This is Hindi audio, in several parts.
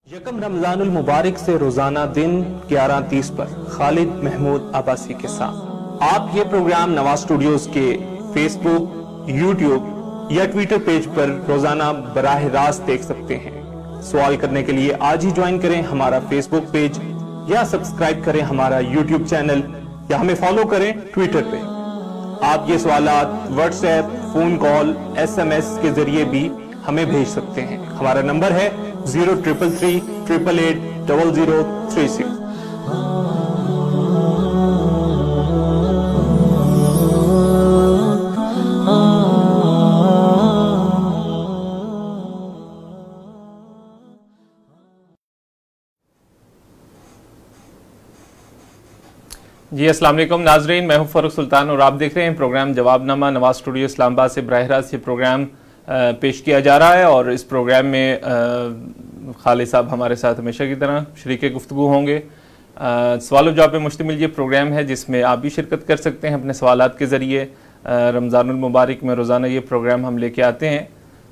यकम रमजानुल मुबारक से रोजाना दिन 11:30 पर खालिद महमूद अब्बासी के साथ आप ये प्रोग्राम नवाज स्टूडियोज के फेसबुक, यूट्यूब या ट्विटर पेज पर रोजाना बराह रास्त देख सकते हैं। सवाल करने के लिए आज ही ज्वाइन करें हमारा फेसबुक पेज या सब्सक्राइब करें हमारा यूट्यूब चैनल या हमें फॉलो करें ट्विटर पे। आप ये सवालात व्हाट्सएप, फोन कॉल, SMS के जरिए भी हमें भेज सकते हैं। हमारा नंबर है 0333 888 0036। जी अस्सलाम वालेकुम नाजरीन, मैं हूं फ़ारूक सुल्तान और आप देख रहे हैं प्रोग्राम जवाबनामा नवाज स्टूडियो इस्लामाबाद से बराह रास्त ये प्रोग्राम पेश किया जा रहा है। और इस प्रोग्राम में खालिद साहब हमारे साथ हमेशा की तरह शरीके गुफ्तगू होंगे। सवाल जवाब पे मुश्तमिल ये प्रोग्राम है जिसमें आप भी शिरकत कर सकते हैं अपने सवालात के ज़रिए। रमज़ानुल मुबारक में रोज़ाना ये प्रोग्राम हम लेके आते हैं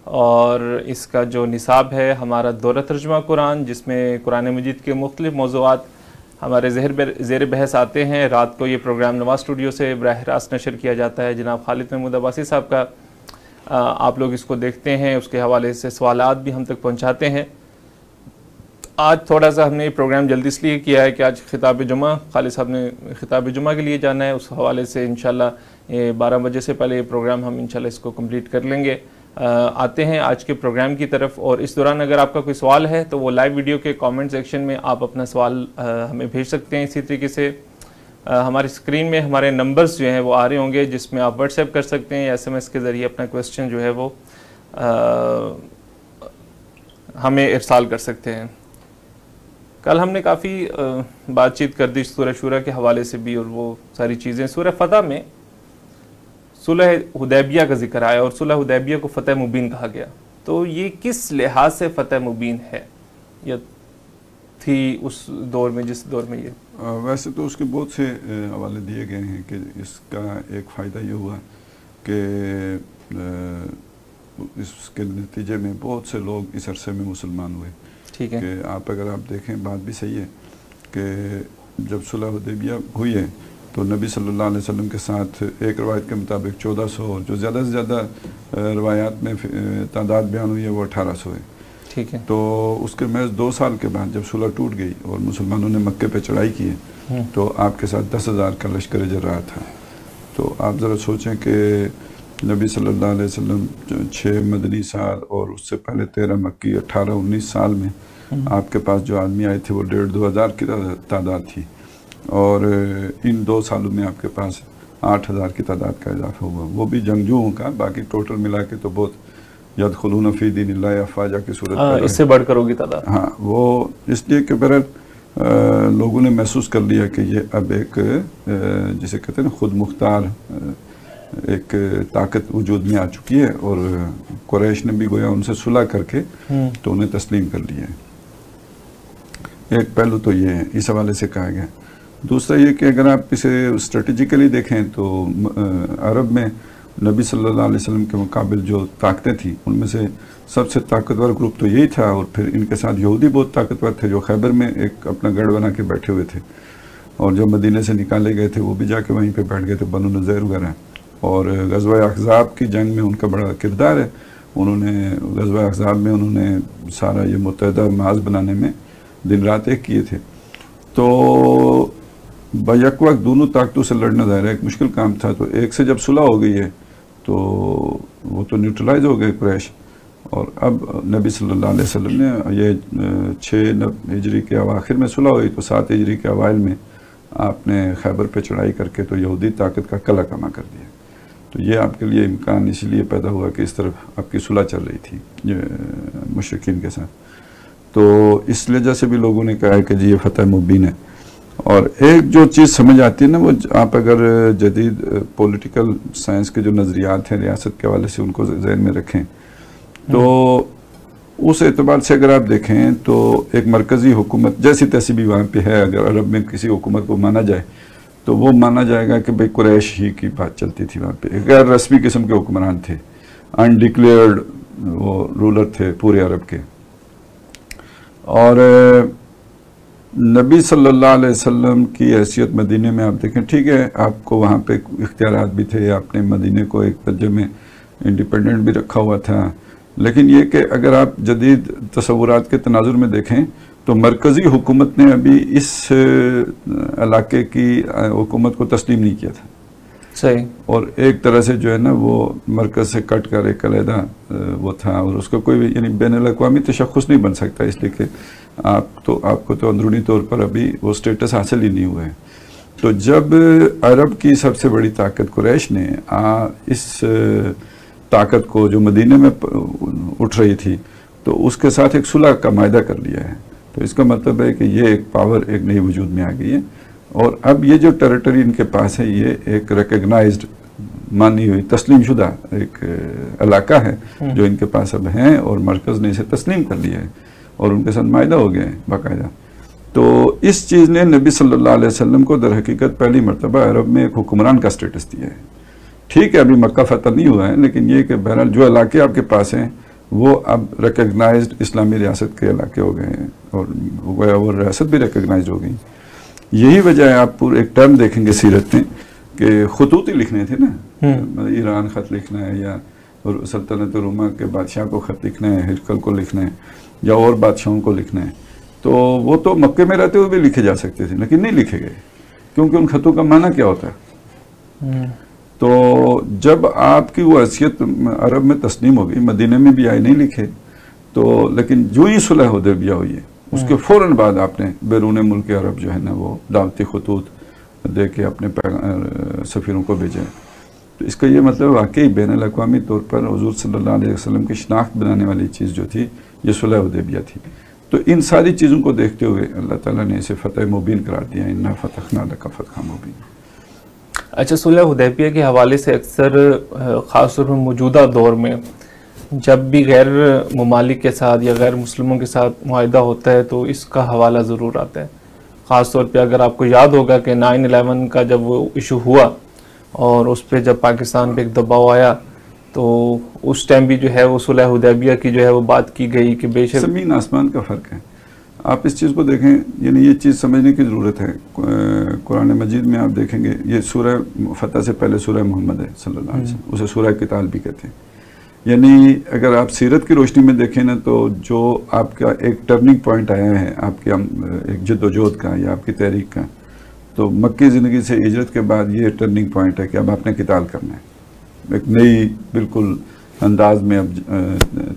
और इसका जो निसाब है हमारा दौरा तर्जुमा कुरान, जिसमें कुरान मजीद के मुख्तलिफ मौज़ूआत हमारे ज़ेर बहस आते हैं। रात को ये प्रोग्राम नवाज स्टूडियो से बराह रास्त नशर किया जाता है। जनाब खालिद महमूद अब्बासी साहब का आप लोग इसको देखते हैं, उसके हवाले से सवालात भी हम तक पहुंचाते हैं। आज थोड़ा सा हमने ये प्रोग्राम जल्दी इसलिए किया है कि आज खिताब जुमा खालिद साहब ने खिताब जुमा के लिए जाना है। उस हवाले से इंशाल्लाह 12 बजे से पहले ये प्रोग्राम हम इंशाल्लाह इसको कंप्लीट कर लेंगे। आते हैं आज के प्रोग्राम की तरफ। और इस दौरान अगर आपका कोई सवाल है तो वो लाइव वीडियो के कमेंट सेक्शन में आप अपना सवाल हमें भेज सकते हैं। इसी तरीके से हमारी स्क्रीन में हमारे नंबर्स जो हैं वो आ रहे होंगे, जिसमें आप व्हाट्सएप कर सकते हैं या SMS के ज़रिए अपना क्वेश्चन जो है वो हमें इरसाल कर सकते हैं। कल हमने काफ़ी बातचीत कर दी सूरह शूरा के हवाले से भी, और वो सारी चीज़ें सूरह फतह में सुलह हुदैबिया का जिक्र आया और सुलह हुदैबिया को फ़तह मुबीन कहा गया। तो ये किस लिहाज से फ़तह मुबीन है या थी उस दौर में जिस दौर में ये? वैसे तो उसके बहुत से हवाले दिए गए हैं कि इसका एक फ़ायदा ये हुआ कि इसके नतीजे में बहुत से लोग इस अरसे में मुसलमान हुए। ठीक है कि अगर आप देखें बात भी सही है कि जब सुलह हुदैबिया हुई है तो नबी सल्लल्लाहु अलैहि वसल्लम के साथ एक रवायत के मुताबिक 1400 और जो ज़्यादा से ज़्यादा रवायात में तादाद बयान हुई है वो 1800 है। ठीक है। तो उसके महज 2 साल के बाद जब सुलह टूट गई और मुसलमानों ने मक्के पे चढ़ाई की है तो आपके साथ 10,000 का लश्कर जर्राह था। तो आप ज़रा सोचें कि नबी सल्लल्लाहु अलैहि वसल्लम 6 मदनी साल और उससे पहले 13 मक्की 18-19 साल में आपके पास जो आदमी आए थे वो 1,500-2 हज़ार की तादाद थी, और इन 2 सालों में आपके पास 8,000 की तादाद का इजाफा हुआ, वो भी जंगजुओं का। बाकी टोटल मिला के तो बहुत यदखुलून फी दीनिल्लाहि अफ़वाजा की सूरत इससे बढ़कर होगी तादाद। हाँ, वो इसलिए कि बहरहाल लोगों ने महसूस कर लिया कि ये अब एक जिसे कहते हैं ना खुद मुख्तार एक ताकत वजूद में आ चुकी है, और कुरैश ने भी गोया उनसे सुलह करके तो उन्हें तस्लीम कर लिया है। एक पहलू तो ये है, इस हवाले से कहा गया। दूसरा ये कि अगर आप इसे स्ट्रेटेजिकली देखें तो अरब में नबी सल्लल्लाहु अलैहि वसल्लम के मुकाबिल जो ताकतें थी उनमें से सबसे ताकतवर ग्रुप तो यही था, और फिर इनके साथ यहूदी बहुत ताकतवर थे जो खैबर में एक अपना गढ़ बना के बैठे हुए थे, और जो मदीने से निकाले गए थे वो भी जाके वहीं पे बैठ गए थे, बनु नज़ीर वगैरह। और ग़ज़वा अहज़ाब की जंग में उनका बड़ा किरदार है। उन्होंने ग़ज़वा अहज़ाब में उन्होंने सारा ये मुत्तहिदा माज बनाने में दिन रात एक किए थे। तो बैक वक्त दोनों ताकतों से लड़ना ज़ाहिर एक मुश्किल काम था। तो एक से जब सुलह हो गई है तो वो तो न्यूट्रलाइज हो गए कुरैश, और अब नबी सल्लल्लाहु अलैहि वसल्लम ने ये 6 हिजरी के अवाखिर में सुलह हुई तो 7 हिजरी के अवाइल में आपने खैबर पे चढ़ाई करके तो यहूदी ताकत का कला कमा कर दिया। तो ये आपके लिए इम्कान इसलिए पैदा हुआ कि इस तरफ आपकी सुलह चल रही थी मुशरिकीन के साथ। तो इस वजह से भी लोगों ने कहा है कि जी ये फ़तह मुबीन है। और एक जो चीज़ समझ आती है ना, वो आप अगर जदीद पॉलिटिकल साइंस के जो नज़रियात हैं रियासत के हवाले से उनको जहन में रखें तो उस एतबार से अगर आप देखें तो एक मरकज़ी हुकूमत जैसी तैसी भी वहाँ पे है। अगर अरब में किसी हुकूमत को माना जाए तो वो माना जाएगा कि भाई कुरैश ही की बात चलती थी। वहाँ पे गैर रस्मी किस्म के हुक्मरान थे, अनडिक्लेयर्ड वो रूलर थे पूरे अरब के। और नबी सल्लल्लाहु अलैहि वसल्लम की हैसियत मदीने में आप देखें, ठीक है आपको वहाँ पे इख्तियारात भी थे, आपने मदीने को एक दर्जे में इंडिपेंडेंट भी रखा हुआ था, लेकिन ये कि अगर आप जदीद तसव्वुरात के तनाजुर में देखें तो मरकज़ी हुकूमत ने अभी इस इलाके की हुकूमत को तस्लीम नहीं किया था। सही। और एक तरह से जो है ना वो मरकज़ से कट कर एक अलहदा वो था, और उसका कोई भी यानी बैनुल-अक़वामी तशख़्ख़ुस नहीं बन सकता, इसलिए कि आपको तो अंदरूनी तौर पर अभी वो स्टेटस हासिल ही नहीं हुआ है। तो जब अरब की सबसे बड़ी ताकत कुरैश ने इस ताकत को जो मदीने में उठ रही थी तो उसके साथ एक सुलह का मायदा कर लिया है, तो इसका मतलब है कि ये एक पावर एक नई वजूद में आ गई है, और अब ये जो टेरिटरी इनके पास है ये एक रिकग्नाइज्ड मानी हुई तस्लीम शुदा एक इलाका है जो इनके पास अब है, और मरकज़ ने इसे तस्लीम कर लिया है और उनके साथ मायदा हो गया है बाकायदा। तो इस चीज़ ने नबी सल्लल्लाहु अलैहि वसल्लम को दर हकीकत पहली मरतबा अरब में एक हुक्मरान का स्टेटस दिया है। ठीक है अभी मक्का फतह नहीं हुआ है, लेकिन ये कि बहरहाल जो इलाके आपके पास हैं वो अब रिकग्नाइज्ड इस्लामी रियासत के इलाके हो गए हैं, और रियासत भी रिकग्नाइज हो गई। यही वजह है, आप पूरे एक टर्म देखेंगे सीरत में कि खतूत ही लिखने थे ना, मतलब ईरान ख़त लिखना है या और सल्तनत रोमा के बादशाह को ख़त लिखना है, हिरकल को लिखना है या और बादशाहों को लिखना है, तो वो तो मक्के में रहते हुए भी लिखे जा सकते थे, लेकिन नहीं लिखे गए क्योंकि उन खतों का माना क्या होता है। तो जब आपकी वो हैसियत अरब में तस्लीम हो गई, मदीने में भी आए नहीं लिखे, तो लेकिन जो ही सुलह हुदैबिया हुई है उसके फ़ौरन बाद आपने बैरून मुल्क अरब जो है ना वो दावती खतूत दे के अपने सफ़ीरों को भेजा है। तो इसका ये मतलब वाकई बैनुल-अक़वामी तौर पर हुज़ूर सल्लल्लाहु अलैहि वसल्लम की शनाख्त बनाने वाली चीज़ जो थी ये सुलह हुदैबिया थी। तो इन सारी चीज़ों को देखते हुए अल्लाह ताला ने इसे फ़तह मुबीन करार दिया, इन्ना फ़तहना लका फ़तह मुबीन। अच्छा, सुलह हुदैबिया के हवाले से अक्सर ख़ास तौर पर मौजूदा दौर में जब भी गैर ममालिक के साथ या गैर मुस्लिमों के साथ मुआहिदा होता है तो इसका हवाला ज़रूर आता है। ख़ास तौर पे अगर आपको याद होगा कि 9/11 का जब वो इशू हुआ और उस पर जब पाकिस्तान पे एक दबाव आया तो उस टाइम भी जो है वो सुलह हुदैबिया की जो है वो बात की गई कि बेशक ज़मीन आसमान का फ़र्क है। आप इस चीज़ को देखें, यानी ये चीज़ समझने की ज़रूरत है। कुरान मजीद में आप देखेंगे ये सूरह फतह से पहले सूरह मोहम्मद है सल्लल्लाहु अलैहि वसल्लम, उसे सूरह किताल भी कहते हैं। यानी अगर आप सीरत की रोशनी में देखें ना तो जो आपका एक टर्निंग पॉइंट आया है आपके एक जद्दोजहद का या आपकी तहरीक का, तो मक्की ज़िंदगी से हिजरत के बाद ये टर्निंग पॉइंट है कि अब आपने किताल करना है, एक नई बिल्कुल अंदाज में अब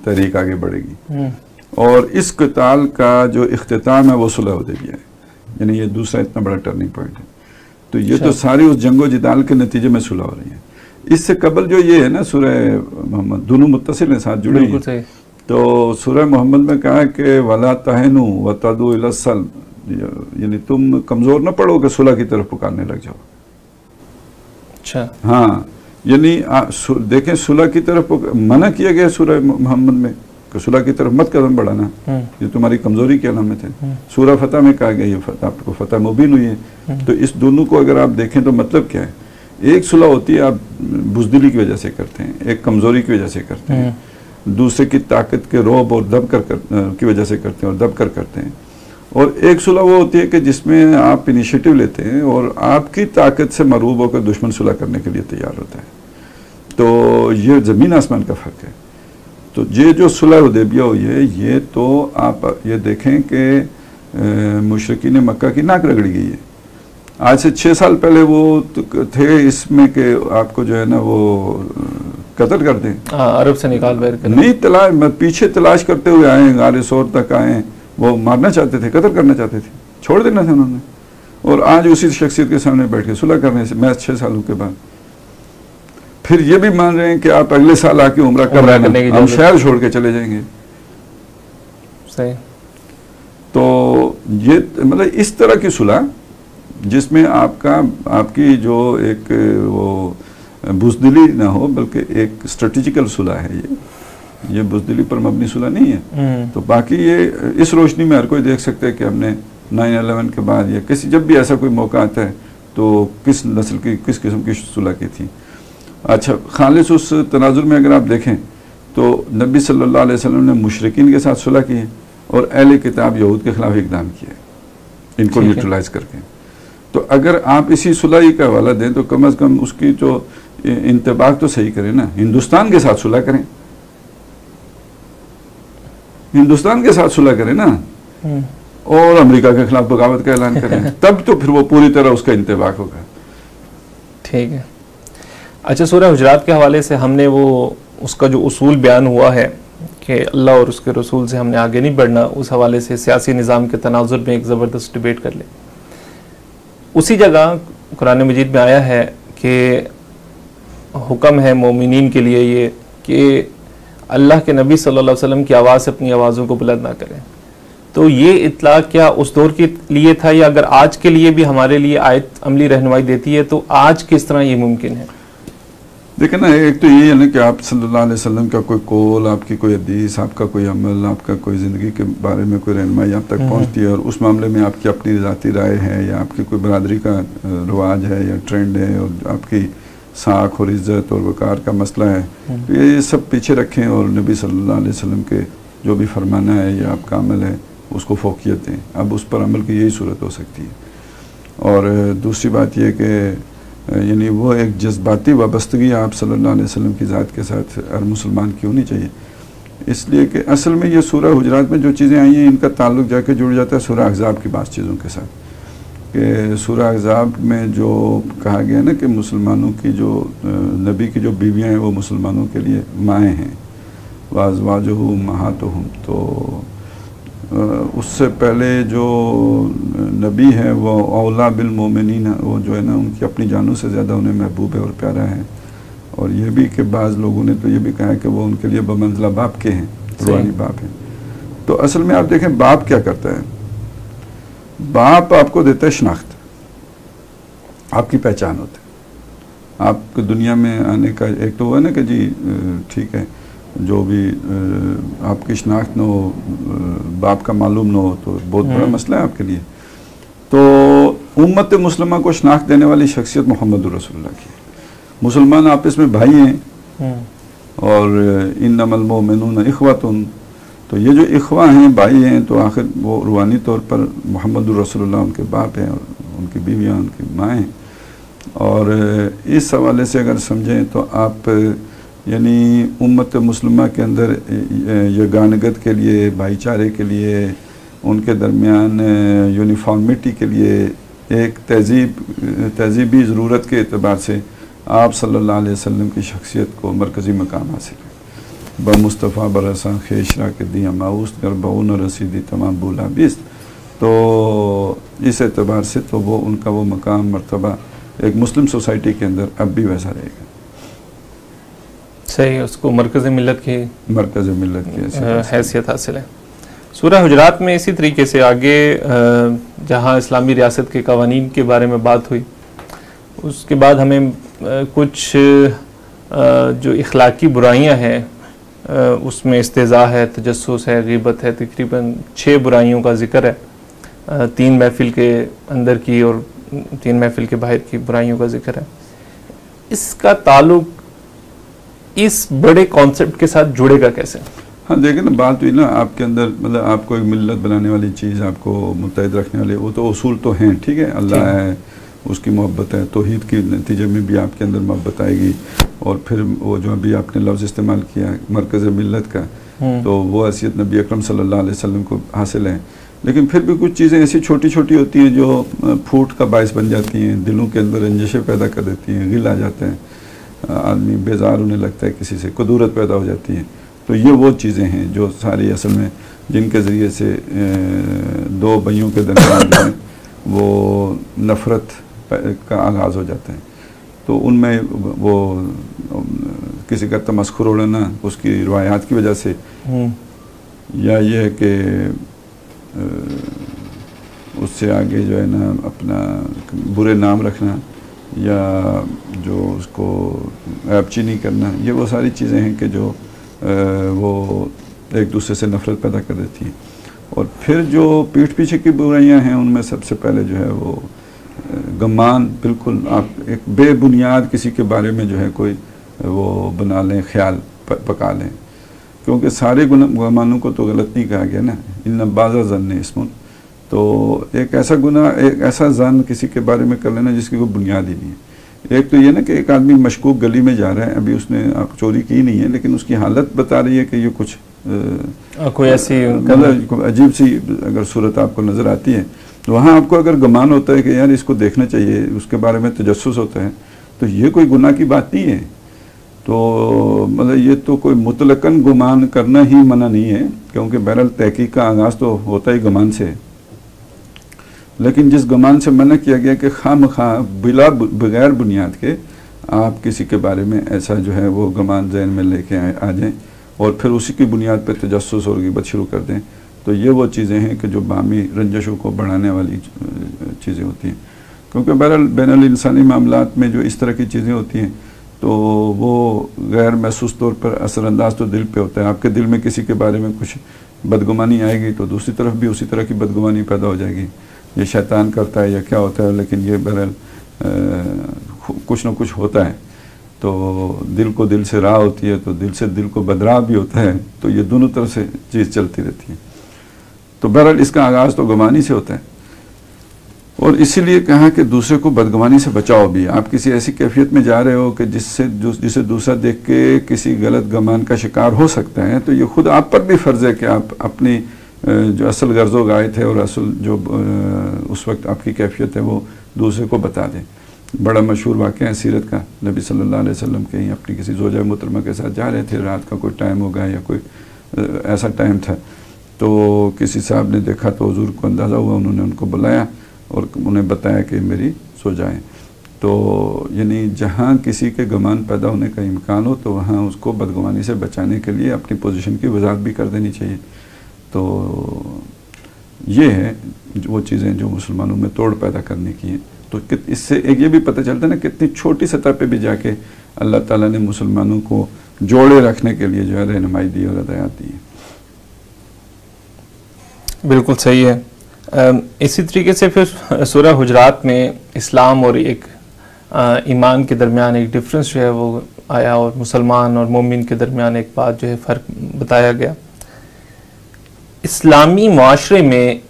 तहरीक आगे बढ़ेगी। और इस किताल का जो इख्तिताम है वो सुलह हुदैबिया है, यानी ये दूसरा इतना बड़ा टर्निंग पॉइंट है। तो ये तो सारी उस जंगो जिदाल के नतीजे में सुलह हो रही है। इससे कबल जो ये है ना सूरह मोहम्मद, दोनों मुत्तसिल हैं, साथ जुड़े हैं। तो सूरह मोहम्मद में कहा है कि वला तहनु वतदू इला सल्म, यानी तुम कमज़ोर न पड़ो कि सुलह की तरफ पुकारने लग जाओ। अच्छा, हाँ, यानी देखें सुलह की तरफ मना किया गया सूरह मोहम्मद में कि सुलह की तरफ मत कदम बढ़ाना, ये तुम्हारी कमजोरी की अलामत है। सूरह फतह में कहा गया ये आपको फतह मुबीन हुई है। तो इस दोनों को अगर आप देखें तो मतलब क्या है, एक सुलह होती है आप बुज़दिली की वजह से करते हैं, एक कमजोरी की वजह से करते हैं, दूसरे की ताकत के रौब और दबकर की वजह से करते हैं और दबकर करते हैं। और एक सुलह वो होती है कि जिसमें आप इनिशिएटिव लेते हैं और आपकी ताकत से मरूब होकर दुश्मन सुलह करने के लिए तैयार होता है। तो ये ज़मीन आसमान का फ़र्क है। तो ये जो सुलह हुदैबिया हुई है ये तो आप ये देखें कि मुशरिकीन मक्का की नाक रगड़ी गई है। आज से 6 साल पहले वो थे इसमें कि आपको जो है ना वो कत्ल कर दें, अरब से निकाल बाहर कर नहीं पीछे तलाश करते हुए आए, गारे सोर तक आए, वो मारना चाहते थे, कत्ल करना चाहते थे, छोड़ देना था उन्होंने। और आज उसी शख्सियत के सामने बैठ के सुलह करने से मैं 6 सालों के बाद फिर ये भी मान रहे हैं कि आप अगले साल आके उम्रा कर रहे हैं, हम शहर छोड़ के चले जाएंगे। सही। तो ये मतलब इस तरह की सुलह जिसमें आपकी जो एक वो बुज़दिली ना हो बल्कि एक स्ट्रेटेजिकल सुलह है, ये बुज़दिली पर मबनी सुलह नहीं है। तो बाकी ये इस रोशनी में हर कोई देख सकता है कि हमने 9/11 के बाद या किसी जब भी ऐसा कोई मौका आता है तो किस नस्ल की किस किस्म की सुलह की थी। अच्छा, खालिस उस तनाजुर में अगर आप देखें तो नबी सल्लल्लाहु अलैहि वसल्लम ने मुशरिकीन के साथ सुलह की है, और अहले किताब यहूद के खिलाफ इकदाम किया, इनको न्यूट्रलाइज करके। तो अगर आप इसी सुलह ही का हवाला दें तो कम अज़ कम उसकी जो इंतबाह तो सही करें ना, हिंदुस्तान के साथ सुलह करें, हिंदुस्तान के साथ सुलह करें ना, और अमेरिका के खिलाफ बगावत का ऐलान करें, तब तो फिर वो पूरी तरह उसका इंतबाह होगा। ठीक है। अच्छा, सूरह हुजरात के हवाले से हमने वो उसका जो उसूल बयान हुआ है कि अल्लाह और उसके रसूल से हमने आगे नहीं बढ़ना, उस हवाले से सियासी निज़ाम के तनाजुर में एक ज़बरदस्त डिबेट कर ले। उसी जगह कुरान मजीद में आया है कि हुक्म है मोमिनीन के लिए ये कि अल्लाह के नबी सल्लल्लाहु अलैहि वसल्लम की आवाज़ से अपनी आवाज़ों को बुलंद ना करें। तो ये इतला क्या उस दौर के लिए था, या अगर आज के लिए भी हमारे लिए आयत अमली रहनुमाई देती है तो आज किस तरह ये मुमकिन है? देखिए ना, एक तो ये है ना कि आप सल्लल्लाहु अलैहि वसल्लम का कोई कौल, आपकी कोई हदीस, आपका कोई अमल, आपका कोई ज़िंदगी के बारे में कोई रहनुमाई आप तक पहुंचती है, और उस मामले में आपकी अपनी ज़ाती राय है या आपकी कोई बरादरी का रवाज है या ट्रेंड है और आपकी साख और इज़्ज़त और वक़ार का मसला है, तो ये सब पीछे रखें और नबी सल्लल्लाहु अलैहि वसल्लम के जो भी फरमाना है या आपका अमल है उसको फ़ौक़ियत दें। अब उस पर अमल की यही सूरत हो सकती है। और दूसरी बात यह कि यानी वो एक जज्बाती वाबस्तगी आप सल्लल्लाहु अलैहि वसल्लम की ज़ात के साथ हर मुसलमान की होनी चाहिए, इसलिए कि असल में ये सूरह हुजरात में जो चीज़ें आई हैं इनका ताल्लुक जाके जुड़ जाता है सूरह अहज़ाब की बात चीज़ों के साथ। कि सूरह अहज़ाब में जो कहा गया ना कि मुसलमानों की जो नबी की जो बीवियाँ हैं वो मुसलमानों के लिए माएँ हैं, वाज़वाजुहु उम्महातुहुम, तो उससे पहले जो नबी है वो औला बिल मोमिनीन, वो जो है ना उनकी अपनी जानों से ज़्यादा उन्हें महबूब है और प्यारा है। और ये भी कि बाज़ लोगों ने तो ये भी कहा है कि वो उनके लिए बमंज़िला बाप के हैं, रूहानी बाप हैं। तो असल में आप देखें बाप क्या करता है, बाप आपको देता है शनाख्त, आपकी पहचान होती है, आपको दुनिया में आने का एक तो हुआ ना कि जी ठीक है जो भी आपकी शनाख्त न हो, बाप का मालूम न हो तो बहुत बड़ा मसला है आपके लिए। तो उम्मत मुस्लिमा को शनाख्त देने वाली शख्सियत मोहम्मद रसूलुल्लाह की है। मुसलमान आपस में भाई हैं और इन्नमल मोमिनून इख्वतुन, तो ये जो इख्वा हैं, भाई हैं, तो आखिर वो रूहानी तौर पर मोहम्मद रसूलुल्लाह उनके बाप हैं और उनकी बीवियाँ उनकी माँ हैं। और इस हवाले से अगर समझें तो आप यानी उम्मत मुस्लिमा के अंदर यगानगत के लिए, भाईचारे के लिए, उनके दरमियान यूनिफॉर्मिटी के लिए एक तहज़ीबी ज़रूरत के एतबार से आप सल्लल्लाहु अलैहि वसल्लम की शख्सियत को मरकज़ी मकाम हासिल है। बमुस्तफ़ा बरसा खेशरा के दिया माउस्त कर बउन रसीदी तमाम बोला बिस्त, तो इस एतबार से तो वो उनका वो मकाम मर्तबा एक मुस्लिम सोसाइटी के अंदर अब भी वैसा रहेगा। सही, उसको मरकज़ मिल्लत की हैसियत हासिल है। सूरह हुजरात में इसी तरीके से आगे जहाँ इस्लामी रियासत के कवानीन के बारे में बात हुई, उसके बाद हमें कुछ जो इखलाकी बुराइयाँ हैं उसमें इस्तेज़ा है, तजस्सुस है, ग़ीबत है, तकरीबन 6 बुराइयों का ज़िक्र है। 3 महफिल के अंदर की और 3 महफिल के बाहर की बुराइयों का ज़िक्र है। इसका ताल्लुक इस बड़े कॉन्सेप्ट के साथ जुड़ेगा कैसे? हाँ देखिए ना, बात हुई ना आपके अंदर, मतलब आपको एक मिल्लत बनाने वाली चीज़, आपको मुत्तहिद रखने वाले वो तो उसूल तो हैं, ठीक है, अल्लाह है, उसकी मोहब्बत है, तौहीद के नतीजे में भी आपके अंदर मोहब्बत आएगी। और फिर वो जो अभी आपने लफ्ज़ इस्तेमाल किया मरकज़ मिल्लत का, तो वो हैसियत नबी अकरम सल्लल्लाहु अलैहि वसल्लम को हासिल है। लेकिन फिर भी कुछ चीज़ें ऐसी छोटी छोटी होती हैं जो फूट का बायस बन जाती हैं, दिलों के अंदर रंजिशें पैदा कर देती हैं, गिल आ जाते हैं, आदमी बेजार होने लगता है, किसी से कुदूरत पैदा हो जाती है। तो ये वो चीज़ें हैं जो सारी असल में जिनके ज़रिए से 2 भाइयों के दरमियान जो है वो नफ़रत का आगाज़ हो जाता है। तो उनमें वो किसी का तमस्खुर उड़ाना उसकी रिवायात की वजह से, या ये है कि उससे आगे जो है ना अपना बुरे नाम रखना या जो उसको ऐबचीनी करना, ये वो सारी चीज़ें हैं कि जो वो एक दूसरे से नफ़रत पैदा कर देती हैं। और फिर जो पीठ पीछे की बुराइयां हैं उनमें सबसे पहले जो है वो गमान, बिल्कुल आप एक बेबुनियाद किसी के बारे में जो है कोई वो बना लें, ख्याल पका लें क्योंकि सारे गुमानों को तो गलत नहीं कहा गया ना, इन बाज़ा ज़न्न इस्मुन। तो एक ऐसा गुनाह, एक ऐसा ज़न किसी के बारे में कर लेना जिसकी कोई बुनियाद ही नहीं है। एक तो ये ना कि एक आदमी मशकूक गली में जा रहा है, अभी उसने चोरी की नहीं है, लेकिन उसकी हालत बता रही है कि ये कुछ कोई ऐसी मतलब अजीब सी अगर सूरत आपको नज़र आती है, तो वहाँ आपको अगर गुमान होता है कि यार इसको देखना चाहिए, उसके बारे में तजस्सुस होता है, तो ये कोई गुनाह की बात नहीं है। तो मतलब ये तो कोई मुतलकन गुमान करना ही मना नहीं है, क्योंकि बहरहाल तहकीक का आगाज़ तो होता ही गुमान से। लेकिन जिस गुमान से मना किया गया कि खामखा बिला बगैर बुनियाद के आप किसी के बारे में ऐसा जो है वो गुमान जहन में लेके आ जाएँ और फिर उसी की बुनियाद पर तजस्सुस और गिबत शुरू कर दें, तो ये वो चीज़ें हैं कि जो बामी रंजशों को बढ़ाने वाली चीज़ें होती हैं। क्योंकि बहरहाल बैनुल इंसानी मामलात में जो इस तरह की चीज़ें होती हैं तो वो गैर महसूस तौर पर असरअंदाज तो दिल पे होता है। आपके दिल में किसी के बारे में कुछ बदगुमानी आएगी तो दूसरी तरफ भी उसी तरह की बदगुमानी पैदा हो जाएगी। ये शैतान करता है या क्या होता है, लेकिन ये बहरहाल कुछ ना कुछ होता है। तो दिल को दिल से राह होती है, तो दिल से दिल को बदराह भी होता है, तो ये दोनों तरफ से चीज़ चलती रहती है। तो बहरहाल इसका आगाज़ तो गुमानी से होता है, और इसीलिए कहा कि दूसरे को बदगुमानी से बचाओ भी। आप किसी ऐसी कैफियत में जा रहे हो कि जिसे दूसरा देख के किसी गलत गुमान का शिकार हो सकता है, तो ये खुद आप पर भी फ़र्ज़ है कि आप अपनी जो असल गर्ज़ो गायत है और असल जो उस वक्त आपकी कैफियत है वो दूसरे को बता दें। बड़ा मशहूर वाक़या है सीरत का, नबी सल्लल्लाहु अलैहि वसल्लम कहीं अपनी किसी ज़ौजा मुहतरमा के साथ जा रहे थे, रात का कोई टाइम होगा या कोई ऐसा टाइम था, तो किसी साहब ने देखा तो हुज़ूर को अंदाज़ा हुआ, उन्होंने उनको बुलाया और उन्हें बताया कि मेरी सौजा है। तो यानी जहाँ किसी के गुमान पैदा होने का इम्कान हो तो वहाँ उसको बदगुमानी से बचाने के लिए अपनी पोजीशन की वजाहत भी कर देनी चाहिए। तो ये है वो चीज़ें जो मुसलमानों में तोड़ पैदा करने की हैं। तो इससे एक ये भी पता चलता है ना कितनी छोटी सतह पे भी जाके अल्लाह ताला ने मुसलमानों को जोड़े रखने के लिए जो है रहनुमाई दी और हदायत दी है। बिल्कुल सही है। इसी तरीके से फिर सूरह हुजरात में इस्लाम और एक ईमान के दरमियान एक डिफरेंस जो है वो आया, और मुसलमान और मोमिन के दरमियान एक बात जो है फ़र्क बताया गया। इस्लामी माशरे में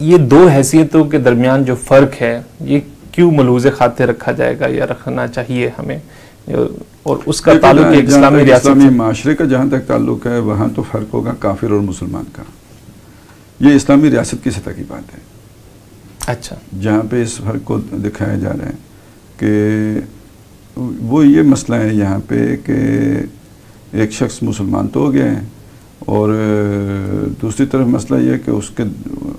ये दो हैसियतों के दरमियान जो फ़र्क है ये क्यों मलूज़ खातिर रखा जाएगा या रखना चाहिए हमें, और उसका ताल्लुक एक इस्लामी रियासत इस्लामी माशरे का जहाँ तक ताल्लुक है वहाँ तो फ़र्क होगा काफिर और मुसलमान का। ये इस्लामी रियासत की सतह की बात है। अच्छा, जहाँ पे इस फ़र्क को दिखाया जा रहा है कि वो ये मसला है यहाँ पे कि एक शख्स मुसलमान तो हो गया है और दूसरी तरफ मसला ये है कि उसके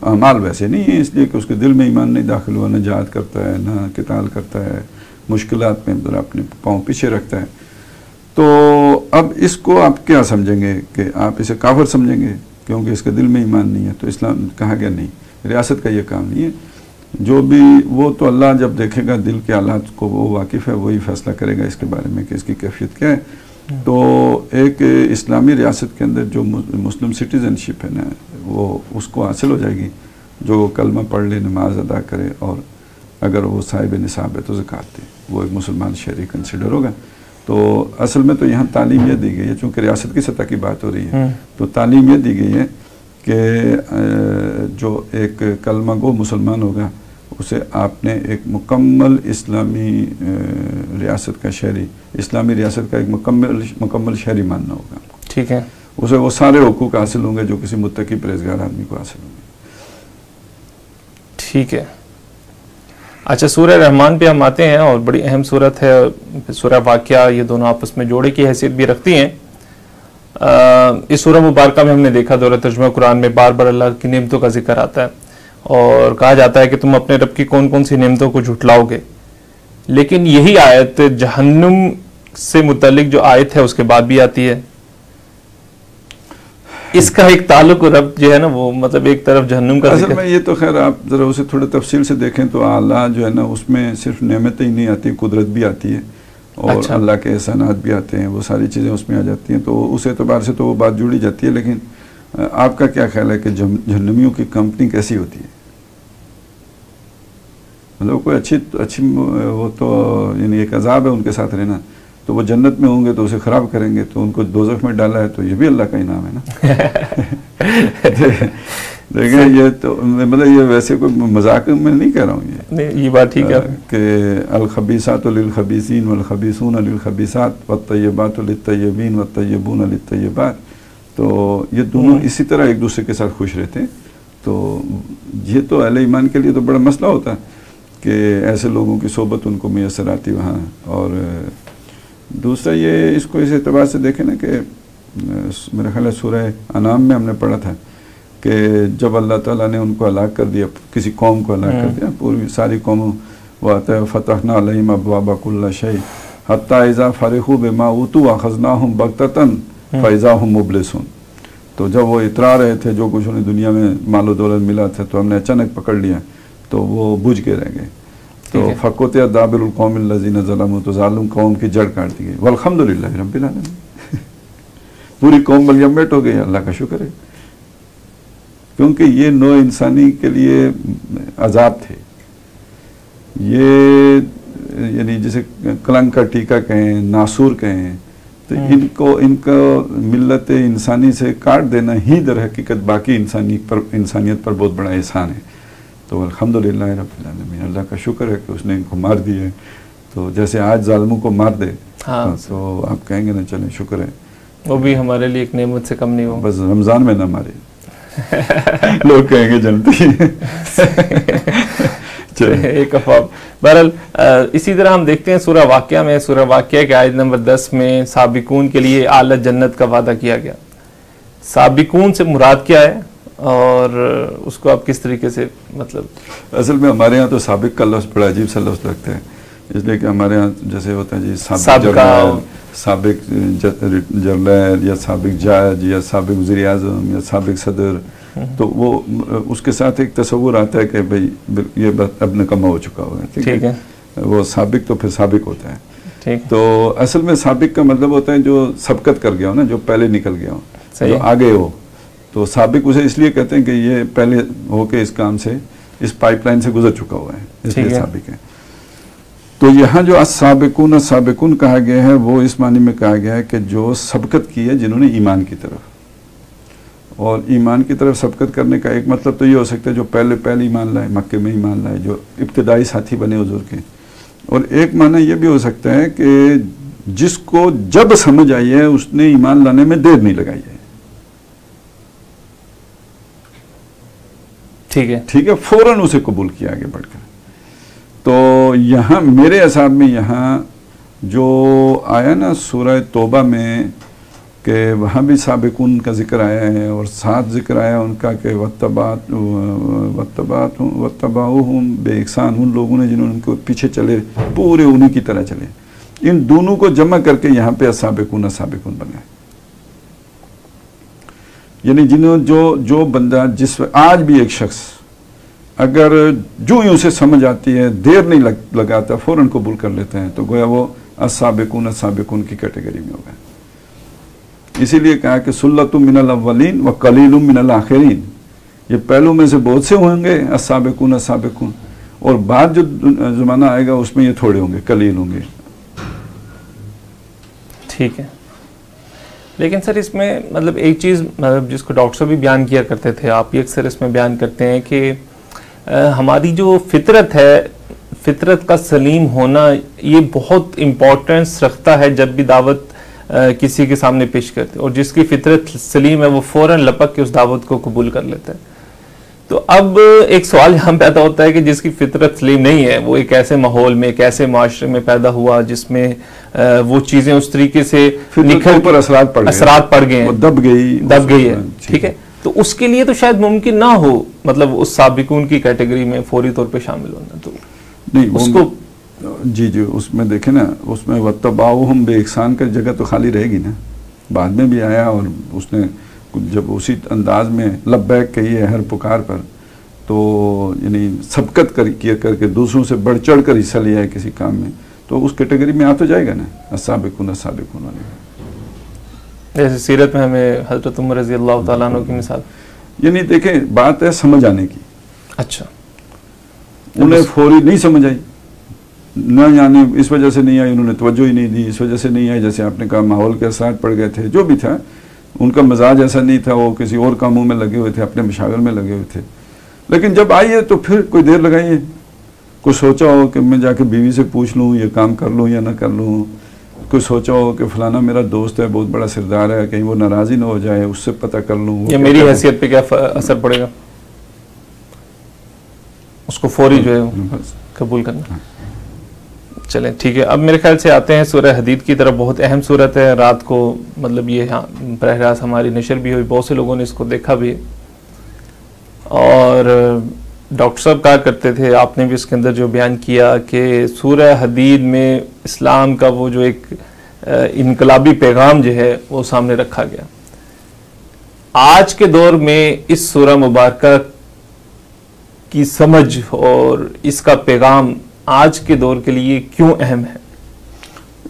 अमाल वैसे नहीं है, इसलिए कि उसके दिल में ईमान नहीं दाखिल हुआ, न जहाद करता है न किताल करता है, मुश्किलात में ज़रा अपने पाँव पीछे रखता है। तो अब इसको आप क्या समझेंगे कि आप इसे काफिर समझेंगे क्योंकि इसके दिल में ईमान नहीं है? तो इस्लाम कहा गया नहीं, रियासत का ये काम नहीं है। जो भी वो तो अल्लाह जब देखेगा दिल के हालात को, वो वाकिफ़ है, वही फैसला करेगा इसके बारे में कि इसकी कैफियत क्या है। तो एक इस्लामी रियासत के अंदर जो मुस्लिम सिटीज़नशिप है ना, वो उसको हासिल हो जाएगी जो कलमा पढ़ ले, नमाज अदा करे और अगर वो साहिब निसाब है तो ज़कात दे, वो एक मुसलमान शहरी कंसिडर होगा। तो असल में तो यहाँ तालीम यह दी गई है, चूँकि रियासत की सतह की बात हो रही है, तो तालीम यह दी गई है कि जो एक कलमा गो मुसलमान होगा उसे आपने एक मुकम्मल इस्लामी रियासत का शहरी, इस्लामी रियासत का एक मुकम्मल शहरी मानना होगा। ठीक है, उसे वो सारे हुकूक हासिल होंगे जो किसी मुत्तकी परहेज़गार आदमी को हासिल होंगे। ठीक है। अच्छा, सूरह रहमान पे हम आते हैं और बड़ी अहम सूरत है। सूरह वाक़िया ये दोनों आपस में जोड़े की हैसियत भी रखती हैं। इस सूरह मुबारका में हमने देखा दौरा तर्जुमा कुरान में बार बार अल्लाह की नेमतों का जिक्र आता है और कहा जाता है कि तुम अपने रब की कौन कौन सी नेमतों को झुटलाओगे। लेकिन यही आयत जहन्नुम से मुतल्लिक जो आयत है उसके बाद भी आती है। इसका एक ताल्लुक रब जो है ना वो मतलब एक तरफ जहन्नुम का असल में ये तो खैर आप ज़रा उसे थोड़े तफसील से देखें तो अल्लाह जो है ना उसमें सिर्फ नेमतें ही नहीं आती, कुदरत भी आती है और अच्छा। अल्लाह के एहसानात भी आते हैं, वो सारी चीज़ें उसमें आ जाती हैं। तो उस एतबार से तो वो बात जुड़ी जाती है। लेकिन आपका क्या ख्याल है कि जहन्नमियों की कंपनी कैसी होती है? मतलब कोई अच्छी वो तो यानी एक अजाब है उनके साथ रहना, तो वो जन्नत में होंगे तो उसे ख़राब करेंगे, तो उनको दोज़ख में डाला है, तो ये भी अल्लाह का इनाम है ना। देखिए ये तो मतलब ये वैसे कोई मजाक में नहीं कह रहा हूँ, ये बात ठीक है कि अल-खबीसातु लिल-खबीसीन वल-खबीसून लिल-खबीसात वत-तय्यबातु लित-तय्यबीन वत-तय्यबून लित-तय्यबात। तो ये दोनों इसी तरह एक दूसरे के साथ खुश रहते हैं। तो ये तो अहले ईमान के लिए तो बड़ा मसला होता है कि ऐसे लोगों की सोबत उनको मैसर आती वहाँ। और दूसरा ये इसको इस एतबार से देखें ना कि मेरा ख्याल है सूरह अनाम में हमने पढ़ा था कि जब अल्लाह ताला ने उनको हलाक कर दिया, किसी कौम को हलाक कर दिया, पूरी सारी कौमों वो आता है फतहना अलैहिम अब्वाबा कुल्ली शै हत्ता इज़ा फरिहू बिमा ऊतू अखज़नाहुम बग़ततन फ़इज़ा हुम मुब्लिसून। तो जब वो इतरा रहे थे जो कुछ उन्हें दुनिया में मालो दौलत मिला था, तो हमने अचानक पकड़ लिया तो वो बुझ के रह गए। तो फ़क़ुत दाबिरुल कौमिल लज़ीना ज़लमू, तो ज़ालिम कौम की जड़ काट दी गई। वल्हम्दुलिल्लाहि रब्बिल आलमीन, पूरी कौम बलियम्मेट हो गई, अल्लाह का शुक्र है, क्योंकि ये नौ इंसानी के लिए अजाब थे। ये यानी जिसे कलंक का टीका कहें, नासूर कहें, तो इनको मिल्लत इंसानी से काट देना ही दर हकीकत बाकी इंसानियत पर बहुत बड़ा एहसान है। तो अल्हम्दुलिल्लाह रब्बिल आलमीन, अल्लाह का शुक्र है कि उसने इनको मार दिए। तो जैसे आज जालिमों को मार दे, हाँ, तो आप कहेंगे ना चलें शुक्र है, वो भी हमारे लिए एक नेमत से कम नहीं हो। बस रमज़ान में ना मारे लोग कहेंगे जनती एक अफवाह। बहरहाल इसी तरह हम देखते हैं सूरह वाक़िया में, सूरह वाक़िया के आयत नंबर 10 में साबिकून के लिए आला जन्नत का वादा किया गया। साबिकून से मुराद क्या है और उसको आप किस तरीके से, मतलब असल में हमारे यहाँ तो साबिक का लफ्ज़ बड़ा अजीब सा लफ्ज़ लगता है, इसलिए कि हमारे यहाँ जैसे होता है जी साबिक जर्नैल या साबिक जज या साबिक वज़ीर आज़म या साबिक सदर, तो वो उसके साथ एक तस्वुर आता है कि भाई ये अब नकम्मा हो चुका होगा, ठीक है। वो साबिक तो फिर साबिक होता है, ठीक। तो असल में साबिक का मतलब होता है जो सबकत कर गया हो ना, जो पहले निकल गया हो, जो आगे हो। तो साबिक उसे इसलिए कहते हैं कि ये पहले होके इस काम से, इस पाइपलाइन से गुजर चुका हुआ है, इसलिए साबिक है। तो यहाँ जो साबिकून कहा गया है, वो इस मानी में कहा गया है कि जो सबकत की है जिन्होंने ईमान की तरफ, और ईमान की तरफ सबकत करने का एक मतलब तो ये हो सकता है जो पहले ईमान लाए, मक्के में ईमान लाए, जो इब्तिदाई साथी बने हुजूर के। और एक माना ये भी हो सकता है कि जिसको जब समझ आई है उसने ईमान लाने में देर नहीं लगाई है, ठीक है, फौरन उसे कबूल किया आगे बढ़कर। तो यहाँ मेरे हिसाब में यहाँ जो आया ना सूरह तौबा में कि वहाँ भी साबिकून का जिक्र आया है, और साथ जिक्र आया उनका कि वत्तबाउहुम बेइहसान, उन लोगों ने जिन्होंने उनके पीछे चले, पूरे उन्हीं की तरह चले। इन दोनों को जमा करके यहाँ पे साबिकून बना, यानी जिन्होंने जो बंदा जिस आज भी एक शख्स अगर जो ही उसे समझ आती है, देर नहीं लगाता, फौरन कबूल कर लेते हैं, तो गोया वो साबिकून की कैटेगरी में होगा। इसीलिए कहा कि सुल्लतुम मिनल अव्वलीन व कलीलुम मिनल आखिरीन, ये पहलू में से बहुत से होंगे साबिकून, और बाद जो ज़माना आएगा उसमें ये थोड़े होंगे, कलील होंगे। ठीक है, लेकिन सर इसमें मतलब एक चीज़, मतलब जिसको डॉक्टर साहब भी बयान किया करते थे, आप भी अक्सर इसमें बयान करते हैं कि हमारी जो फितरत है, फितरत का सलीम होना ये बहुत इम्पोर्टेंस रखता है जब भी दावत किसी के सामने पेश करते, और जिसकी फितरत सलीम है वो फ़ौरन लपक के उस दावत को कबूल कर लेता है। तो अब एक सवाल यहाँ पैदा होता है कि जिसकी फितरत सलीम नहीं है, वो एक ऐसे माहौल में, एक ऐसे माशरे में पैदा हुआ जिसमें वो चीज़ें उस तरीके से निखर पर असरात पड़ गए हैं, दब गई है, ठीक है। तो उसके लिए तो शायद मुमकिन ना हो, मतलब उस साबिकून की कैटेगरी में फौरी तौर पे शामिल होना, तो नहीं उसको जी उसमें देखें ना, उसमें वत्तबाउहुम बेइहसान का जगह तो खाली रहेगी ना, बाद में भी आया, और उसने जब उसी अंदाज में लब्बैक कही है हर पुकार पर, तो यानी सबकत किया करके दूसरों से बढ़ चढ़ कर हिस्सा लिया है किसी काम में, तो उस कैटेगरी में आ तो जाएगा ना साबिकून वाले। जैसे सीरत में हमें हज़रत उमर रज़ी अल्लाह तआला अन्हु की मिसाल, यानी देखें बात है समझ आने की। अच्छा, उन्हें फौरी नहीं समझ आई, न जाने इस वजह से नहीं आई, उन्होंने तवज्जो ही नहीं दी, इस वजह से नहीं आई, जैसे आपने कहा माहौल के असरात पड़ गए थे, जो भी था उनका मिजाज ऐसा नहीं था, वो किसी और कामों में लगे हुए थे, अपने मशागल में लगे हुए थे। लेकिन जब आई है तो फिर कोई देर लगाई है, कुछ सोचा हो कि मैं जाके बीवी से पूछ लूँ ये काम कर लूँ या ना कर लूँ, कुछ सोचा हो कि फलाना मेरा दोस्त है, बहुत बड़ा सिरदार है, कहीं वो नाराज़ ही ना हो जाए, उससे पता कर लूँ ये मेरी हैसियत पे क्या असर पड़ेगा, उसको फौरी जो है कबूल करना। चलें ठीक है, अब मेरे ख्याल से आते हैं सूरह हदीद की तरफ। बहुत अहम सूरत है, रात को मतलब ये हाँ बरह रास्त हमारी नशर भी हुई, बहुत से लोगों ने इसको देखा भी, और डॉक्टर साहब कहा करते थे, आपने भी इसके अंदर जो बयान किया कि सूरह हदीद में इस्लाम का वो जो एक इनकलाबी पैगाम जो है वो सामने रखा गया। आज के दौर में इस सूरह मुबारक की समझ और इसका पैगाम आज के दौर के लिए क्यों अहम है?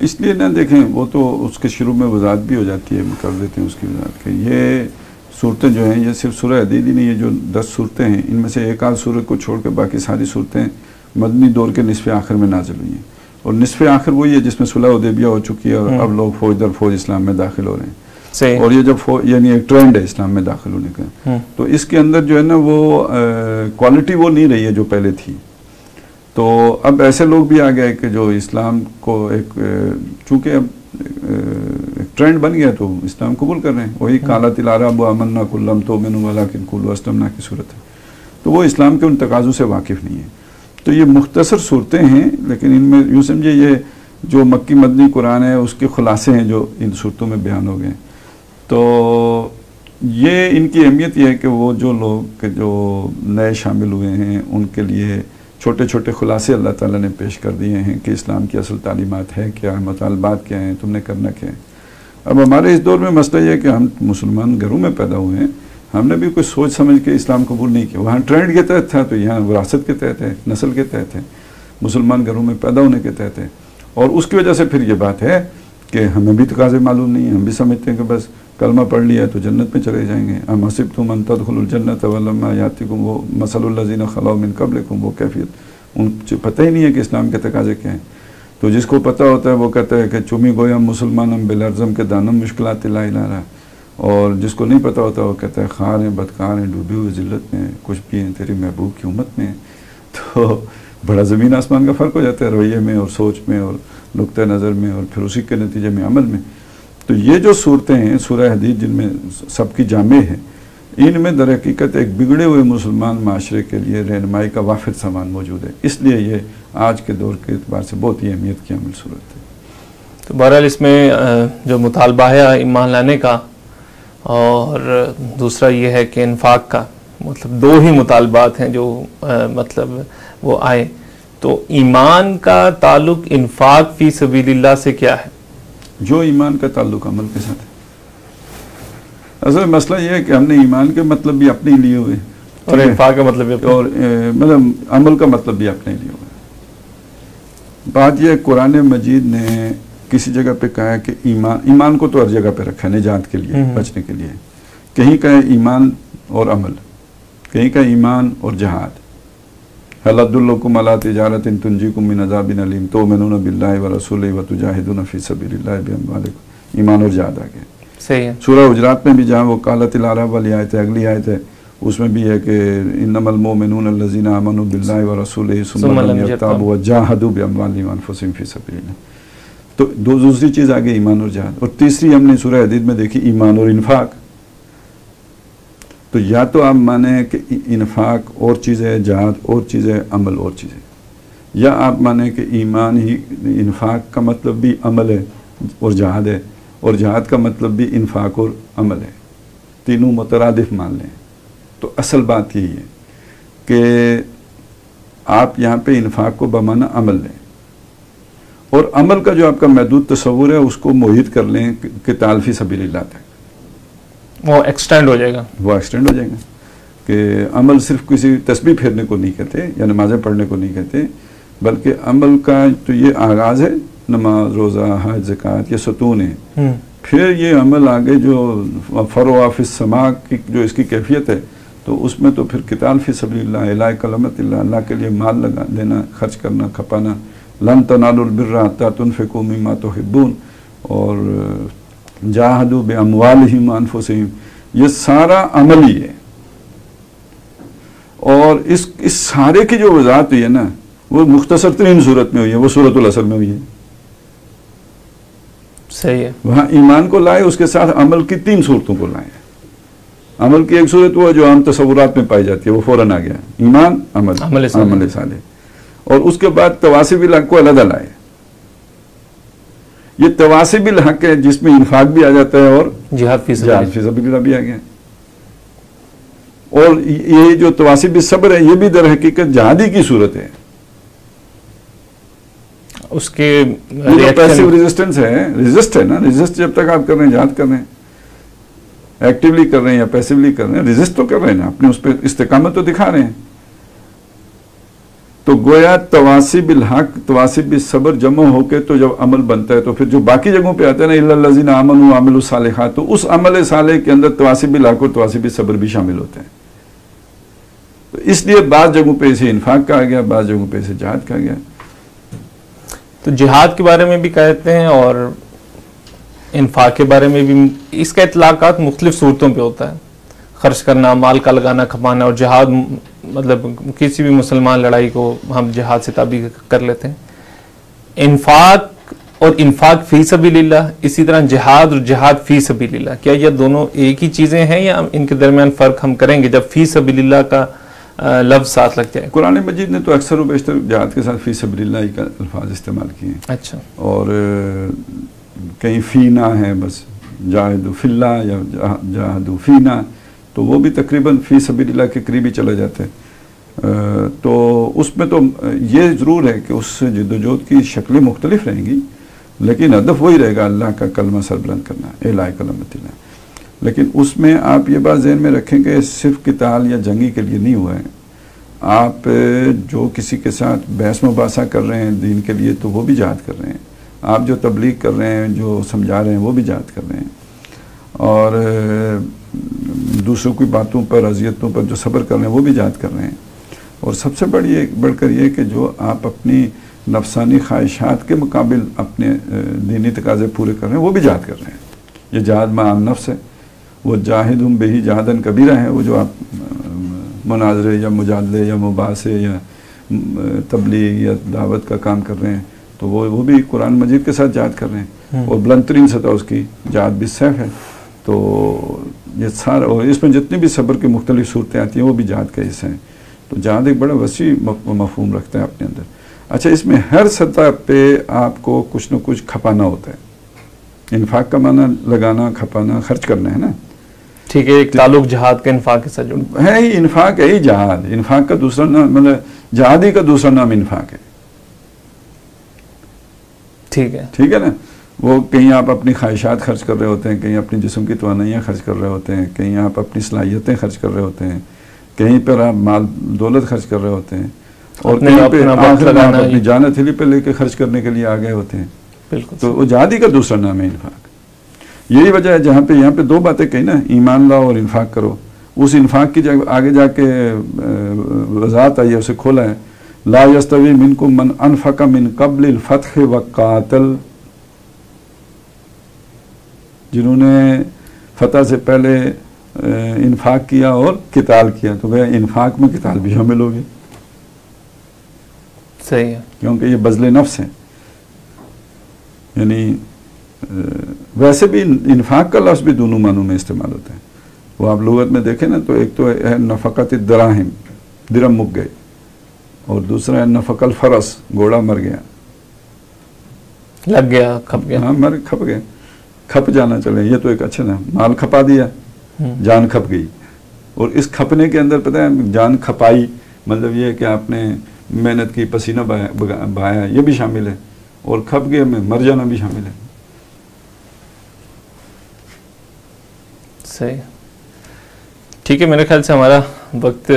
इसलिए ना देखें, वो तो उसके शुरू में वजाहत भी हो जाती है, कर देते हैं उसकी वजाहत के। ये सूरतें जो हैं ये सिर्फ सूरह हदीद ही नहीं है, जो 10 सूरतें हैं इनमें से एक आध सूरत को छोड़ के बाकी सारी सूरतें मदनी दौर के निसफ़े आखिर में नाज़िल हुई हैं। और निसफ़े आखिर वही है जिसमें सुलह हुदैबिया हो चुकी है और अब लोग फौज दर फौज इस्लाम में दाखिल हो रहे हैं। सही। और ये जब यानी एक ट्रेंड है इस्लाम में दाखिल होने का, तो इसके अंदर जो है ना वो क्वालिटी वो नहीं रही है जो पहले थी। तो अब ऐसे लोग भी आ गए कि जो इस्लाम को एक चूँकि अब एक ट्रेंड बन गया तो इस्लाम कबूल कर रहे हैं। वही काला तिलारा वो अमन्ना कुल्लम तो मैनू वाला किन कुल्लु अस्तमना की सूरत है, तो वो इस्लाम के उन तकाज़ों से वाकिफ़ नहीं है। तो ये मुख्तसर सूरतें हैं, लेकिन इनमें यूँ समझिए ये जो मक्की मदनी कुरान है उसके खुलासे हैं जो इन सूरतों में बयान हो गए। तो ये इनकी अहमियत यह है कि वो जो लोग जो नए शामिल हुए हैं उनके लिए छोटे छोटे खुलासे अल्लाह ताला ने पेश कर दिए हैं कि इस्लाम की असल तालीमात है क्या, मुतालबात क्या हैं, तुमने करना क्या है। अब हमारे इस दौर में मसला यह है कि हम मुसलमान घरों में पैदा हुए हैं, हमने भी कुछ सोच समझ के इस्लाम कबूल नहीं किया। वहाँ ट्रेंड के तहत था, तो यहाँ विरासत के तहत है, नस्ल के तहत है, मुसलमान घरों में पैदा होने के तहत है। और उसकी वजह से फिर ये बात है कि हमें भी तकाज़े मालूम नहीं है, हम भी समझते हैं कि बस कलमा पढ़ लिया तो जन्नत में चले जाएंगे। अम हसिबतुम अन तदखुलुल जन्नत वलम्मा यातिकुम वो मसलुल लज़ीना खलौ मिन क़ब्लिकुम, वो कैफियत उनको पता ही नहीं है कि इस्लाम के तकाज़े क्या हैं। तो जिसको पता होता है वो कहता है कि चुमी गोया मुसलमान हम बिलर्ज़म के दानम मुश्किलात ला इलाहा, और जिसको नहीं पता होता वो कहता है खार हैं, बदकार हैं, डूबी हुई ज़िल्लत में, कुछ भी हैं तेरी महबूब की उम्मत में। तो बड़ा ज़मीन आसमान का फ़र्क हो जाता है रवैये में और सोच में और नुक्ते नज़र में, और फिर उसी के नतीजे में अमल में। तो ये जो सूरतें हैं सूरह हदीद जिनमें सबकी जामे है, इनमें दर हकीकत एक बिगड़े हुए मुसलमान माशरे के लिए रहनुमाई का वाफिद सामान मौजूद है। इसलिए ये आज के दौर के एतबार से बहुत ही अहमियत की अमल सूरत है। तो बहरहाल इसमें जो मुतालबा है ईमान लाने का, और दूसरा ये है कि इन्फाक का, मतलब दो ही मुतालबात हैं जो मतलब वो आए। तो ईमान का ताल्लुक इन्फाक फी सबीलिल्लाह से क्या है? जो ईमान का ताल्लुक अमल के साथ है। असल मसला यह है कि हमने ईमान के मतलब भी अपने लिए हुए और इन्फाक का मतलब भी और मतलब अमल का मतलब भी अपने लिए हुए। बात यह कुरान मजीद ने किसी जगह पे कहा है कि ईमान को तो हर जगह पे रखा है निजात के लिए, बचने के लिए। कहीं का है ईमान और अमल, कहीं का ईमान और जहाद। हल अदुल्लुकुम अला तिजारतिन तुंजीकुम मिन अज़ाबिन अलीम तु'मिनूना बिल्लाहि व रसूलिही व तुजाहिदूना फी सबिलिल्लाहि बिअम्वालिकुम। ईमान और जहाद आ गया। सही है। सूरह हुजरात में भी जहाँ वो कालतिल अरब वाली आयत है, अगली आयत है, उसमें भी है कि इन्नमल मोमिनून अल्लज़ीना आमनू बिल्लाहि व रसूलिही सुम्मा लम यर्ताबू व जाहदू बिअम्वालिहिम व अनफुसिहिम फी सबिलिल्लाह। तो दूसरी चीज़ आ गई ईमान और जहाद। और तीसरी हमने सूरह हदीद में देखी ईमान और इन्फाक। तो या तो आप माने कि इन्फाक और चीज़ है, जहाद और चीज़ है, अमल और चीज़ है, या आप माने कि ईमान ही इन्फाक का मतलब भी अमल है और जहाद है, और जहाद का मतलब भी इन्फाक और अमल है, तीनों मुतरादिफ मान लें। तो असल बात यही है कि आप यहाँ पे इन्फाक को बमाना अमल लें, और अमल का जो आपका महदूद तस्वुर है उसको मोहित कर लें कि तालफी सबीलिल्लाह तक, वो एक्सटेंड हो जाएगा। वो एक्सटेंड हो जाएगा कि अमल सिर्फ किसी तस्बीह फेरने को नहीं कहते या नमाज़ें पढ़ने को नहीं कहते, बल्कि अमल का तो ये आगाज़ है, नमाज रोज़ा हज ज़कात, ये सतून है। फिर ये अमल आगे जो फरो आफिस समा की जो इसकी कैफियत है, तो उसमें तो फिर किताल फी सबीलिल्लाह, इला कलमतिल्लाह, अल्लाह के लिए माल लगा देना, खर्च करना, खपाना, लन तनालुल बिर्रा हत्ता तुनफिकू मिम्मा तुहिब्बून और जाहदू बिअमवालिहिम व अनफुसिहिम, ये सारा अमल ही है। और इस सारे की जो वजाहत हुई है ना, वो मुख्तसर तरीन सूरत में हुई है, वो सूरतुल असर में हुई है। सही है। वहां ईमान को लाए, उसके साथ अमल की 3 सूरतों को लाए। अमल की एक सूरत वो जो आम तसव्वुरात में पाई जाती है, वो फौरन आ गया, ईमान अमल साले। और उसके बाद तवासिबिल हक को अलग लाए। ये तवासिबिल हक है जिसमें इन्फाक भी आ जाता है और जिहाद फी सबिलिल्लाह भी आ गया। और ये जो तवासिब सब्र है, ये भी दर हकीकत जहादी की सूरत है। उसके पैसिव रेजिस्टेंस है, रेजिस्ट है ना, रेजिस्ट जब तक आप कर रहे हैं, जहाद कर रहे हैं, एक्टिवली कर रहे हैं या पैसिवली कर रहे हैं, रेजिस्ट तो कर रहे हैं ना, अपने उस पर इस्तेकामत तो दिखा रहे हैं। तो गोया तवासिबिल हक तवासिब सब्र जमा होके तो जब अमल बनता है, तो फिर जो बाकी जगहों पे आता है ना, इल्लल्लज़ीना आमनू व अमिलुस सालिहात, तो उस अमल साले के अंदर तवासिबिल हक और तवासिब सब्र भी शामिल होते हैं। तो इसलिए बाद जगहों पे इसे इन्फाक कहा गया, बाद जगहों पे इसे जिहाद कहा गया। तो जिहाद के बारे में भी कहते हैं और इन्फाक के बारे में भी। इसका इतलाक़ात मुख्तलिफ सूरतों पे होता है, खर्च करना, माल का लगाना, खपाना, और जिहाद मतलब किसी भी मुसलमान लड़ाई को हम जिहाद से ताबीर कर लेते हैं। इन्फाक और इन्फाक फी सबीलिल्लाह, इसी तरह जिहाद और जिहाद फी सबीलिल्लाह, क्या ये दोनों एक ही चीज़ें हैं या इनके दरमियान फ़र्क हम करेंगे जब फी सबीलिल्लाह का लफ्ज़ साथ लग जाए? कुरान मजीद ने तो अक्सर व बेशतर जिहाद के साथ फी सबीलिल्लाह का अल्फाज इस्तेमाल किए। अच्छा। और कहीं फ़ीना है, बस जाहिदू फिल्लाह या जाहिदू फ़ीना, तो वो भी तकरीबन फ़ी सबीलिल्लाह के करीब ही चले जाते हैं। तो उसमें तो ये ज़रूर है कि उस जद्दोजहद की शक्लें मुख्तलिफ रहेंगी, लेकिन हदफ वही रहेगा, अल्लाह का कलमा सरबुलंद करना, इलाही कलमतिल्लाह। लेकिन उसमें आप ये बात ज़हन में रखें कि सिर्फ किताल या जंगी के लिए नहीं हुआ है। आप जो किसी के साथ बहस मुबासा कर रहे हैं दीन के लिए, तो वो भी जिहाद कर रहे हैं। आप जो तबलीग कर रहे हैं, जो समझा रहे हैं, वो भी जिहाद कर रहे हैं। और दूसरों की बातों पर, अजियतों पर जो सब्र कर रहे हैं, वो भी जिहाद कर रहे हैं। और सबसे बढ़कर ये कि जो आप अपनी नफसानी ख्वाहिशात के मुकाबिल अपने दीनी तकाज़े पूरे कर रहे हैं, वो भी जिहाद कर रहे हैं। ये जिहाद माअन नफ्स है, वो जाहिदुम बिही जहादन कबीरा है। वो जो आप मुनाजरे या मुजादले या मुबासे या तबलीग या दावत का काम कर रहे हैं, तो वो भी कुरान मजीद के साथ जिहाद कर रहे हैं। और बुलंद तरीन सतह उसकी जिहाद भी सैफ है। तो ये सारा, और इसमें जितनी भी सब्र की मुख्तलिफ सूरतें आती हैं, वो भी जिहाद का हिस्सा हैं। तो जिहाद एक बड़ा वसी मफहूम रखता है अपने अंदर। अच्छा, इसमें हर सतह पे आपको कुछ न कुछ खपाना होता है। इन्फाक का माना लगाना, खपाना, खर्च करना है ना। ठीक है, एक ताल्लुक जिहाद के इन्फाक के साथ जुड़ा है ही। इन्फाक है ही जिहाद। इन्फाक का दूसरा नाम, मतलब जिहादी का दूसरा नाम इन्फाक है। ठीक है, ठीक है ना। वो कहीं आप अपनी ख्वाहिशात खर्च कर रहे होते हैं, कहीं अपनी जिस्म की तवानाइयाँ खर्च कर रहे होते हैं, कहीं आप अपनी सलाहियतें खर्च कर रहे होते हैं, कहीं पर आप माल दौलत खर्च कर रहे होते हैं, और कहीं पे आखिर में आप अपनी जान हथेली पे लेके खर्च करने के लिए आ गए होते हैं। बिल्कुल। तो वो जिहादी का दूसरा नाम है इन्फाक। यही वजह है जहाँ पे यहाँ पे 2 बातें कही ना, ईमान लाओ और इन्फाक करो। उस इन्फाक की जगह आगे जाके वज़ाहत आई है, उसे खोला है, ला यस्तवी मिनकुम मन अनफका मिन क़ब्लिल फ़त्ह व क़ातल, जिन्होंने फतह से पहले इन्फाक किया और किताल किया। तो वह इन्फाक में किताल भी शामिल हो गए। सही है, क्योंकि ये बज़ले नफ्स है। यानी वैसे भी इन्फाक का लफ्ज़ भी दोनों मानों में इस्तेमाल होता है। वो आप लुगत में देखें ना, तो एक तो है नफ़क़त दराहिम, दिरहम मुक गए, और दूसरा है नफ़क़ल फ़रस, घोड़ा मर गया, लग गया, खप गया। हाँ, खप गए, खप जाना चले, ये तो एक अच्छा ना, माल खपा दिया, जान खप गई। और इस खपने के अंदर पता है, जान खपाई मतलब ये है कि आपने मेहनत की, पसीना बहाया, ये भी शामिल है। और खप गए में मर जाना भी शामिल है। सही, ठीक है। मेरे ख्याल से हमारा वक्त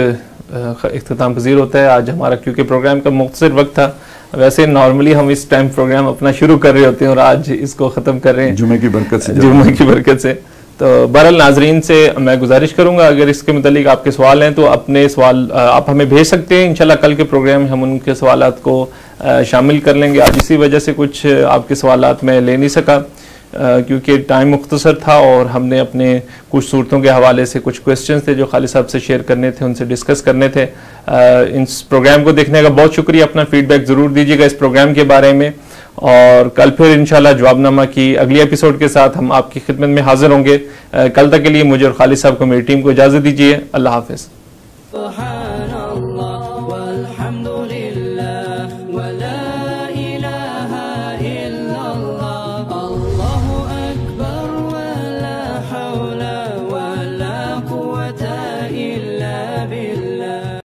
इख्तिताम पज़ीर होता है आज हमारा, क्योंकि प्रोग्राम का मुख्तसर वक्त था। वैसे नॉर्मली हम इस टाइम प्रोग्राम अपना शुरू कर रहे होते हैं और आज इसको ख़त्म कर रहे हैं जुमे की बरकत से। जुमे की बरकत से। तो बहरहाल नाजरीन से मैं गुजारिश करूंगा, अगर इसके मुतालिक आपके सवाल हैं तो अपने सवाल आप हमें भेज सकते हैं। इंशाल्लाह कल के प्रोग्राम में हम उनके सवालात को शामिल कर लेंगे। आज इसी वजह से कुछ आपके सवालात मैं ले नहीं सका क्योंकि टाइम मुख्तसर था और हमने अपने कुछ सूरतों के हवाले से कुछ क्वेश्चंस थे जो खालिद साहब से शेयर करने थे, उनसे डिस्कस करने थे। इस प्रोग्राम को देखने का बहुत शुक्रिया। अपना फीडबैक ज़रूर दीजिएगा इस प्रोग्राम के बारे में, और कल फिर इंशाल्लाह जवाबनामा की अगली एपिसोड के साथ हम आपकी खिदमत में हाजिर होंगे। कल तक के लिए मुझे और खालिद साहब को, मेरी टीम को इजाज़त दीजिए। अल्लाह हाफिज़।